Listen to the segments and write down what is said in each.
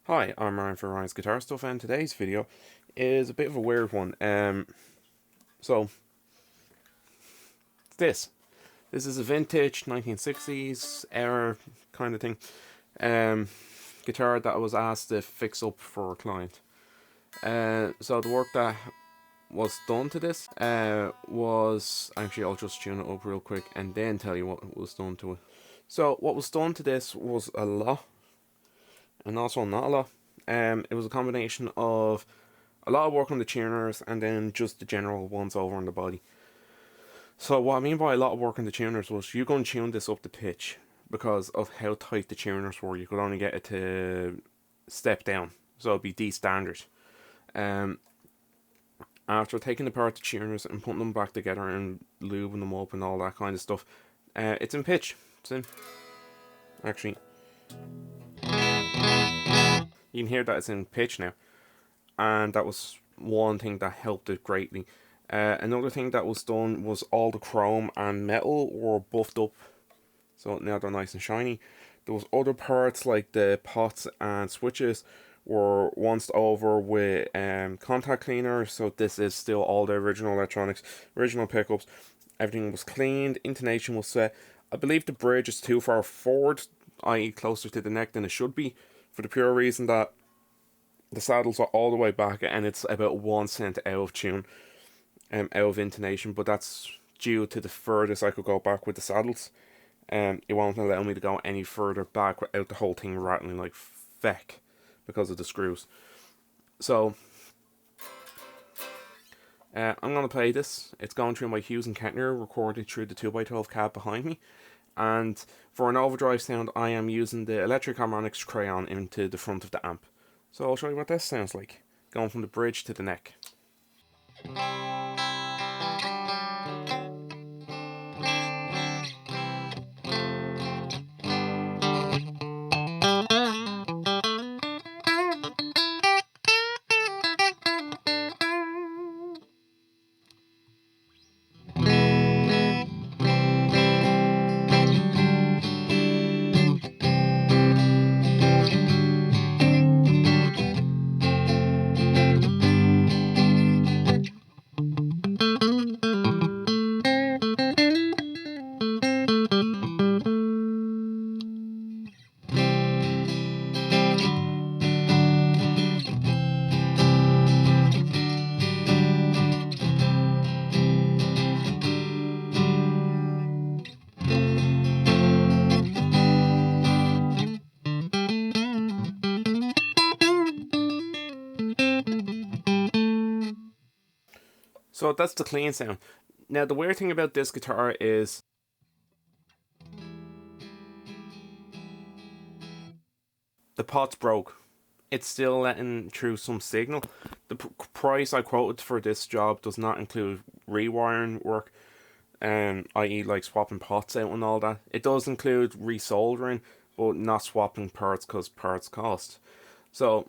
Hi, I'm Ryan for Ryan's Guitar Stuff, and today's video is a bit of a weird one. So this this is a vintage 1960s era kind of thing guitar that I was asked to fix up for a client. So the work that was done to this was actually, I'll just tune it up real quick and then tell you what was done to it. So what was done to this was a lot and also not a lot. It was a combination of a lot of work on the tuners and then just the general ones over on the body. So what I mean by a lot of work on the tuners was you go and tune this up the pitch because of how tight the tuners were. You could only get it to step down, so it'd be D standard. After taking apart the tuners and putting them back together and lubing them up and all that kind of stuff, it's in pitch. It's in. Actually, you can hear that it's in pitch now, and that was one thing that helped it greatly. Another thing that was done was all the chrome and metal were buffed up, so now they're nice and shiny. There was other parts like the pots and switches were once over with contact cleaner, so this is still all the original electronics, original pickups. Everything was cleaned, intonation was set. I believe the bridge is too far forward, i.e. closer to the neck than it should be, for the pure reason that the saddles are all the way back and it's about 1 cent out of tune, out of intonation, but that's due to the furthest I could go back with the saddles. It won't allow me to go any further back without the whole thing rattling like feck because of the screws. So I'm going to play this. It's going through my Hughes and Kettner, recorded through the 2x12 cab behind me. And for an overdrive sound, I am using the Electric Harmonics crayon into the front of the amp. So I'll show you what this sounds like, going from the bridge to the neck. So that's the clean sound. Now the weird thing about this guitar is the pot's broke. It's still letting through some signal. The price I quoted for this job does not include rewiring work, i.e. like swapping pots out and all that. It does include resoldering, but not swapping parts because parts cost. So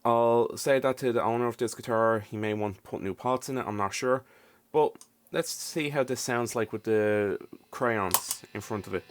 I'll say that to the owner of this guitar. He may want to put new pots in it, I'm not sure. But let's see how this sounds like with the crayons in front of it.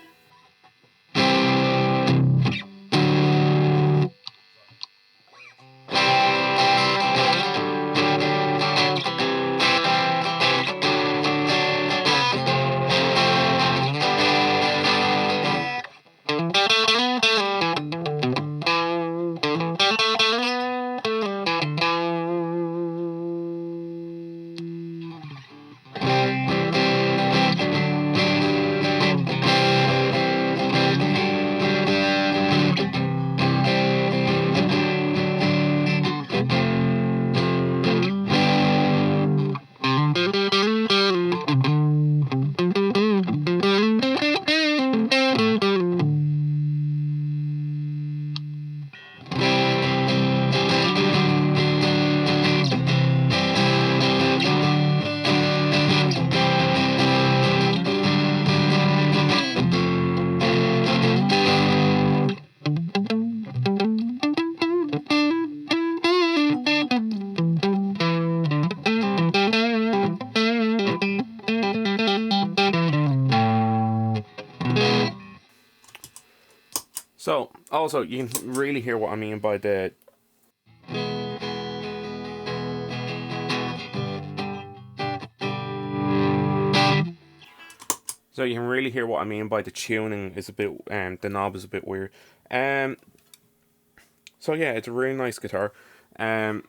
also, you can really hear what I mean by the... So you can really hear what I mean by the tuning is a bit, the knob is a bit weird. So yeah, it's a really nice guitar. As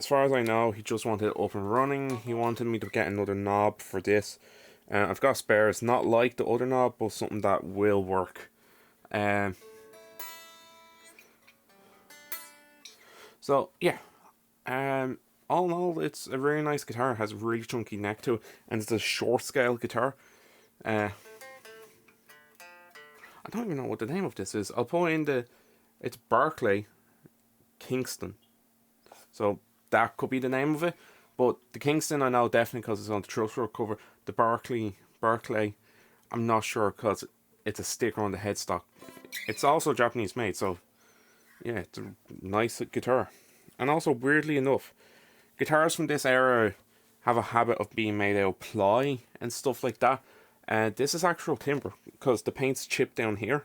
far as I know, he just wanted it up and running. He wanted me to get another knob for this. I've got spares, not like the other knob, but something that will work. So yeah, all in all, it's a very nice guitar. It has a really chunky neck to it, and it's a short scale guitar. I don't even know what the name of this is. I'll put in the... It's Barclay Kingston. So that could be the name of it. But the Kingston I know definitely because it's on the Trustwork cover. The Barclay, I'm not sure because it's a sticker on the headstock. It's also Japanese made, so yeah, it's a nice guitar. And also, weirdly enough, guitars from this era have a habit of being made out of ply and stuff like that. This is actual timber because the paint's chipped down here.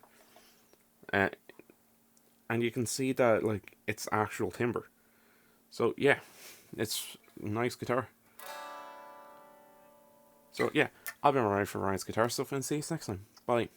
And you can see that like it's actual timber. So yeah, it's a nice guitar. So yeah, I've been Ryan for Ryan's Guitar Stuff, and see you next time. Bye.